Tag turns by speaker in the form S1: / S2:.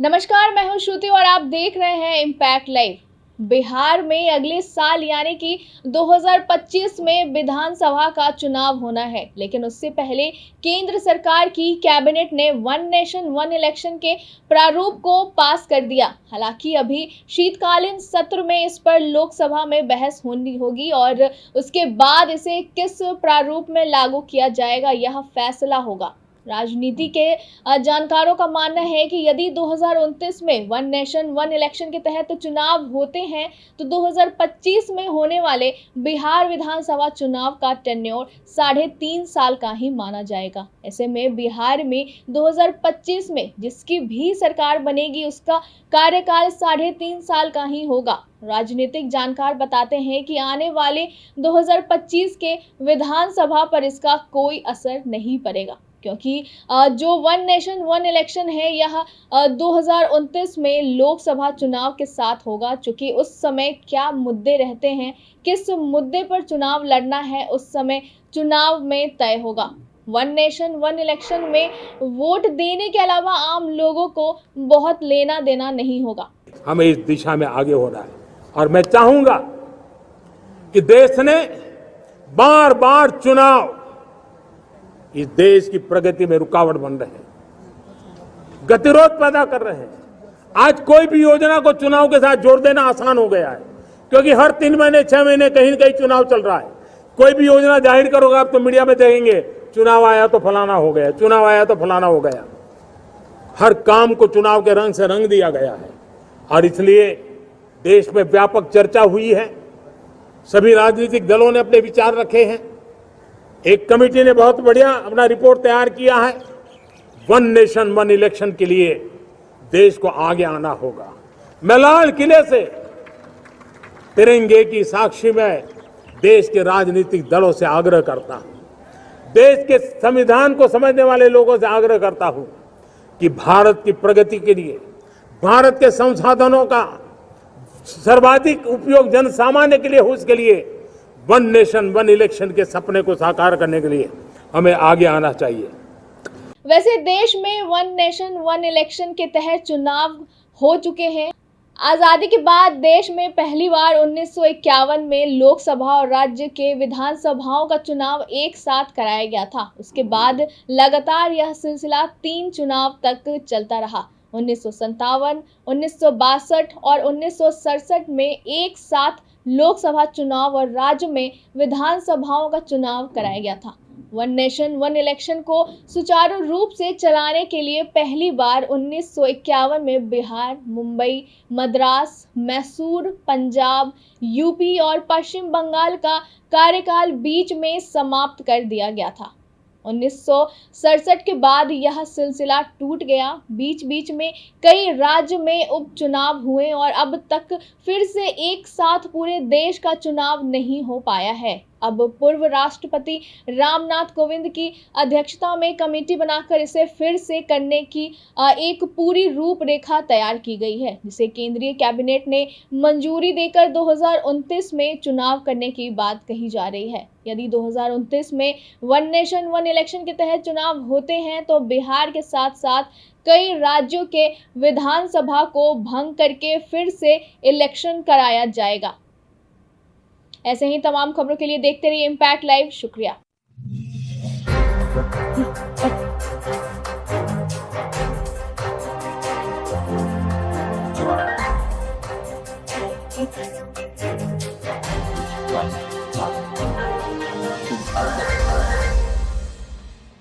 S1: नमस्कार, मैं हूं श्रुति और आप देख रहे हैं इम्पैक्ट लाइव। बिहार में अगले साल यानी कि 2025 में विधानसभा का चुनाव होना है, लेकिन उससे पहले केंद्र सरकार की कैबिनेट ने वन नेशन वन इलेक्शन के प्रारूप को पास कर दिया। हालांकि अभी शीतकालीन सत्र में इस पर लोकसभा में बहस होनी होगी और उसके बाद इसे किस प्रारूप में लागू किया जाएगा यह फैसला होगा। राजनीति के जानकारों का मानना है कि यदि 2029 में वन नेशन वन इलेक्शन के तहत चुनाव होते हैं तो 2025 में होने वाले बिहार विधानसभा चुनाव का टेन्योर 3.5 साल का ही माना जाएगा। ऐसे में बिहार में 2025 में जिसकी भी सरकार बनेगी उसका कार्यकाल 3.5 साल का ही होगा। राजनीतिक जानकार बताते हैं कि आने वाले 2025 के विधानसभा पर इसका कोई असर नहीं पड़ेगा, क्योंकि जो वन नेशन वन इलेक्शन है यह 2029 में लोकसभा चुनाव के साथ होगा। चूंकि उस समय क्या मुद्दे रहते हैं, किस मुद्दे पर चुनाव लड़ना है, उस समय चुनाव में तय होगा। वन नेशन वन इलेक्शन में वोट देने के अलावा आम लोगों को बहुत लेना देना नहीं होगा।
S2: हमें इस दिशा में आगे होना है और मैं चाहूंगा कि देश ने बार बार चुनाव इस देश की प्रगति में रुकावट बन रहे हैं, गतिरोध पैदा कर रहे हैं। आज कोई भी योजना को चुनाव के साथ जोड़ देना आसान हो गया है, क्योंकि हर 3 महीने 6 महीने कहीं न कहीं चुनाव चल रहा है। कोई भी योजना जाहिर करोगे आप तो मीडिया में देखेंगे चुनाव आया तो फलाना हो गया, चुनाव आया तो फलाना हो गया। हर काम को चुनाव के रंग से रंग दिया गया है और इसलिए देश में व्यापक चर्चा हुई है। सभी राजनीतिक दलों ने अपने विचार रखे हैं। एक कमेटी ने बहुत बढ़िया अपना रिपोर्ट तैयार किया है। वन नेशन वन इलेक्शन के लिए देश को आगे आना होगा। मैं लाल किले से तिरंगे की साक्षी में देश के राजनीतिक दलों से आग्रह करता हूं, देश के संविधान को समझने वाले लोगों से आग्रह करता हूं कि भारत की प्रगति के लिए, भारत के संसाधनों का सर्वाधिक उपयोग जन सामान्य के लिए हो, उसके लिए वन नेशन वन इलेक्शन के सपने को साकार करने के लिए हमें आगे आना चाहिए।
S1: वैसे देश में वन नेशन वन इलेक्शन के तहत चुनाव हो चुके हैं। आज़ादी के बाद देश में पहली बार 1951 में लोकसभा और राज्य के विधानसभाओं का चुनाव एक साथ कराया गया था। उसके बाद लगातार यह सिलसिला 3 चुनाव तक चलता रहा। 1957, 1962 और 1967 में एक साथ लोकसभा चुनाव और राज्य में विधानसभाओं का चुनाव कराया गया था। वन नेशन वन इलेक्शन को सुचारू रूप से चलाने के लिए पहली बार 1951 में बिहार, मुंबई, मद्रास, मैसूर, पंजाब, यूपी और पश्चिम बंगाल का कार्यकाल बीच में समाप्त कर दिया गया था। 1967 के बाद यह सिलसिला टूट गया। बीच बीच में कई राज्य में उपचुनाव हुए और अब तक फिर से एक साथ पूरे देश का चुनाव नहीं हो पाया है। अब पूर्व राष्ट्रपति रामनाथ कोविंद की अध्यक्षता में कमेटी बनाकर इसे फिर से करने की एक पूरी रूपरेखा तैयार की गई है, जिसे केंद्रीय कैबिनेट ने मंजूरी देकर 2029 में चुनाव करने की बात कही जा रही है। यदि 2029 में वन नेशन वन इलेक्शन के तहत चुनाव होते हैं तो बिहार के साथ साथ कई राज्यों के विधानसभा को भंग करके फिर से इलेक्शन कराया जाएगा। ऐसे ही तमाम खबरों के लिए देखते रहिए इम्पैक्ट लाइव। शुक्रिया।